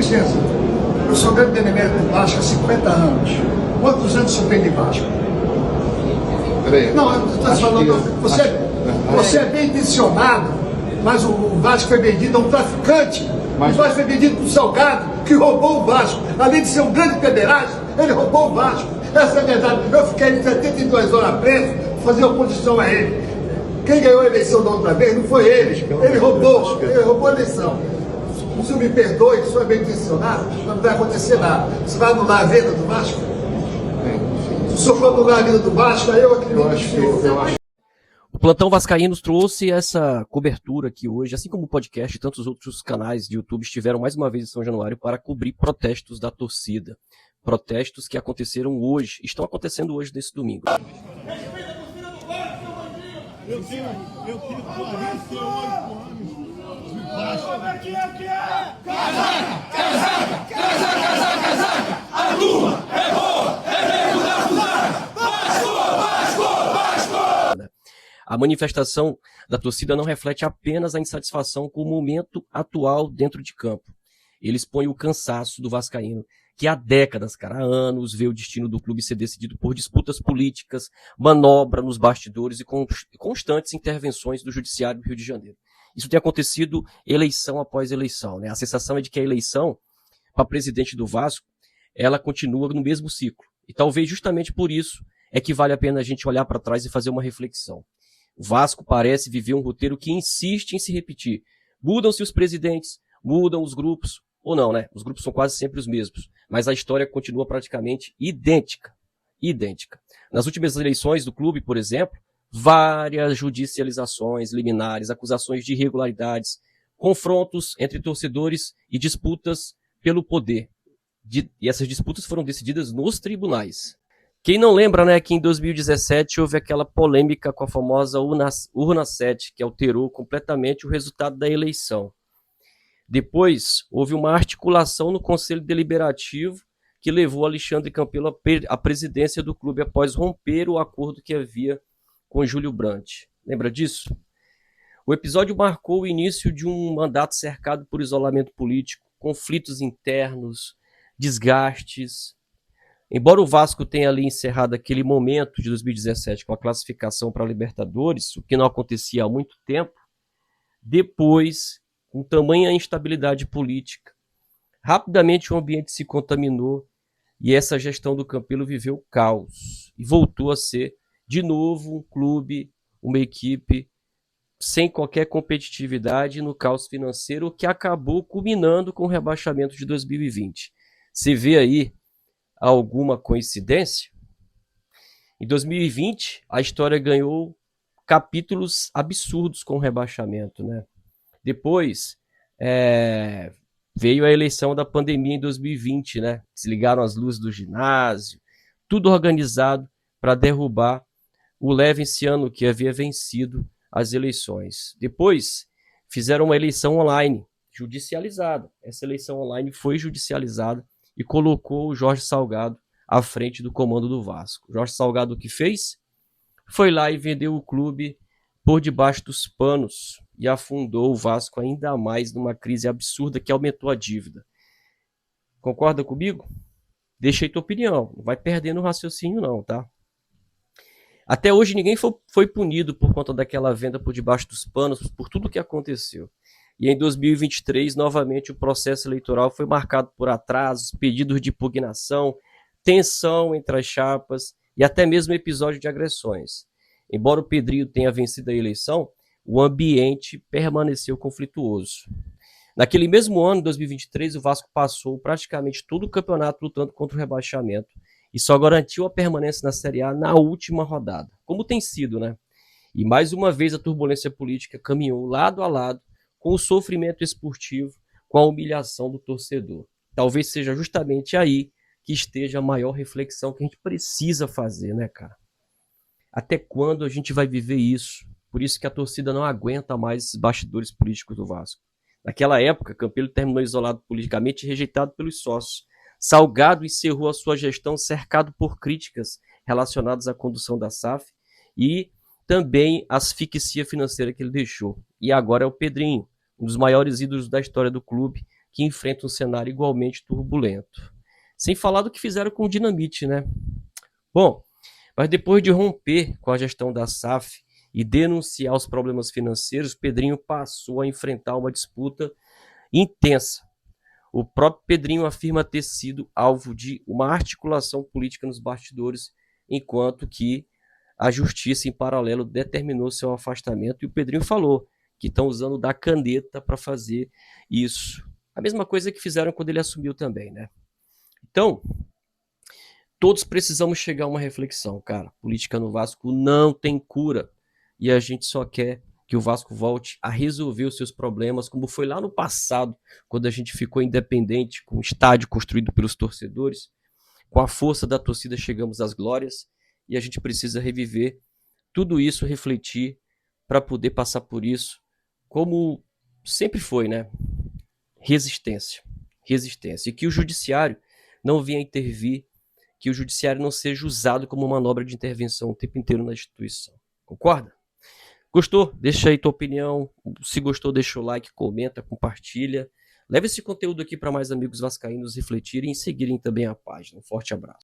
licença. Eu sou grande benemérito do Vasco há 50 anos. Quantos anos o senhor tem de Vasco? Não, eu estou falando, você é bem intencionado, mas o Vasco foi vendido a um traficante. O Vasco foi vendido para um Salgado, que roubou o Vasco. Além de ser um grande pederasta, ele roubou o Vasco. Essa é a verdade. Eu fiquei 72 horas preso para fazer oposição a ele. Quem ganhou a eleição da outra vez não foi ele. Ele roubou a eleição. O senhor me perdoe, o senhor é bem intencionado, não vai acontecer nada. Você vai anular a venda do Vasco? Se o senhor for anular a venda do Vasco, aí eu acredito que eu acho. O Plantão Vascaínos trouxe essa cobertura aqui hoje, assim como o podcast e tantos outros canais de YouTube estiveram mais uma vez em São Januário para cobrir protestos da torcida. Protestos que aconteceram hoje, estão acontecendo hoje nesse domingo. Eu tenho 48 anos de Vasco. Casaca! A turma é boa, é regular! Vasco! A manifestação da torcida não reflete apenas a insatisfação com o momento atual dentro de campo. Ele expõe o cansaço do vascaíno, que há décadas, há anos, vê o destino do clube ser decidido por disputas políticas, manobra nos bastidores e constantes intervenções do Judiciário do Rio de Janeiro. Isso tem acontecido eleição após eleição, né? A sensação é de que a eleição para presidente do Vasco, ela continua no mesmo ciclo. E talvez justamente por isso é que vale a pena a gente olhar para trás e fazer uma reflexão. O Vasco parece viver um roteiro que insiste em se repetir. Mudam-se os presidentes, mudam os grupos, ou não, né? Os grupos são quase sempre os mesmos, mas a história continua praticamente idêntica. Nas últimas eleições do clube, por exemplo, várias judicializações, liminares, acusações de irregularidades, confrontos entre torcedores e disputas pelo poder. E essas disputas foram decididas nos tribunais. Quem não lembra, né, que em 2017 houve aquela polêmica com a famosa urna 7, que alterou completamente o resultado da eleição. Depois, houve uma articulação no Conselho Deliberativo que levou Alexandre Campelo à presidência do clube após romper o acordo que havia com Júlio Brandt. Lembra disso? O episódio marcou o início de um mandato cercado por isolamento político, conflitos internos, desgastes. Embora o Vasco tenha ali encerrado aquele momento de 2017 com a classificação para a Libertadores, o que não acontecia há muito tempo, depois, com tamanha instabilidade política, rapidamente o ambiente se contaminou e essa gestão do Campelo viveu caos e voltou a ser, de novo, um clube, uma equipe sem qualquer competitividade no caos financeiro, que acabou culminando com o rebaixamento de 2020. Você vê aí alguma coincidência? Em 2020, a história ganhou capítulos absurdos com o rebaixamento, né? Depois, veio a eleição da pandemia em 2020, né? Desligaram as luzes do ginásio, tudo organizado para derrubar o Levenciano, que havia vencido as eleições. Depois, fizeram uma eleição online, judicializada. Essa eleição online foi judicializada e colocou o Jorge Salgado à frente do comando do Vasco. Jorge Salgado, o que fez? Foi lá e vendeu o clube por debaixo dos panos e afundou o Vasco ainda mais numa crise absurda que aumentou a dívida. Concorda comigo? Deixa aí tua opinião. Não vai perdendo o raciocínio não, tá? Até hoje ninguém foi punido por conta daquela venda por debaixo dos panos, por tudo que aconteceu. E em 2023, novamente, o processo eleitoral foi marcado por atrasos, pedidos de impugnação, tensão entre as chapas e até mesmo episódio de agressões. Embora o Pedrinho tenha vencido a eleição, o ambiente permaneceu conflituoso. Naquele mesmo ano, 2023, o Vasco passou praticamente todo o campeonato lutando contra o rebaixamento e só garantiu a permanência na Série A na última rodada, como tem sido, né? E mais uma vez a turbulência política caminhou lado a lado com o sofrimento esportivo, com a humilhação do torcedor. Talvez seja justamente aí que esteja a maior reflexão que a gente precisa fazer, né, cara? Até quando a gente vai viver isso? Por isso que a torcida não aguenta mais esses bastidores políticos do Vasco. Naquela época, Campelo terminou isolado politicamente e rejeitado pelos sócios. Salgado encerrou a sua gestão cercado por críticas relacionadas à condução da SAF e também a asfixia financeira que ele deixou. E agora é o Pedrinho, um dos maiores ídolos da história do clube, que enfrenta um cenário igualmente turbulento. Sem falar do que fizeram com o Dinamite, né? Bom, mas depois de romper com a gestão da SAF e denunciar os problemas financeiros, Pedrinho passou a enfrentar uma disputa intensa. O próprio Pedrinho afirma ter sido alvo de uma articulação política nos bastidores, enquanto que a justiça, em paralelo, determinou seu afastamento, e o Pedrinho falou que estão usando da caneta para fazer isso. A mesma coisa que fizeram quando ele assumiu também, né? Então, todos precisamos chegar a uma reflexão, cara. Política no Vasco não tem cura. E a gente só quer que o Vasco volte a resolver os seus problemas, como foi lá no passado, quando a gente ficou independente, com o estádio construído pelos torcedores. Com a força da torcida chegamos às glórias. E a gente precisa reviver tudo isso, refletir, para poder passar por isso, como sempre foi, né? Resistência. Resistência. E que o judiciário não venha intervir, que o judiciário não seja usado como manobra de intervenção o tempo inteiro na instituição. Concorda? Gostou? Deixa aí tua opinião. Se gostou, deixa o like, comenta, compartilha. Leve esse conteúdo aqui para mais amigos vascaínos refletirem e seguirem também a página. Um forte abraço.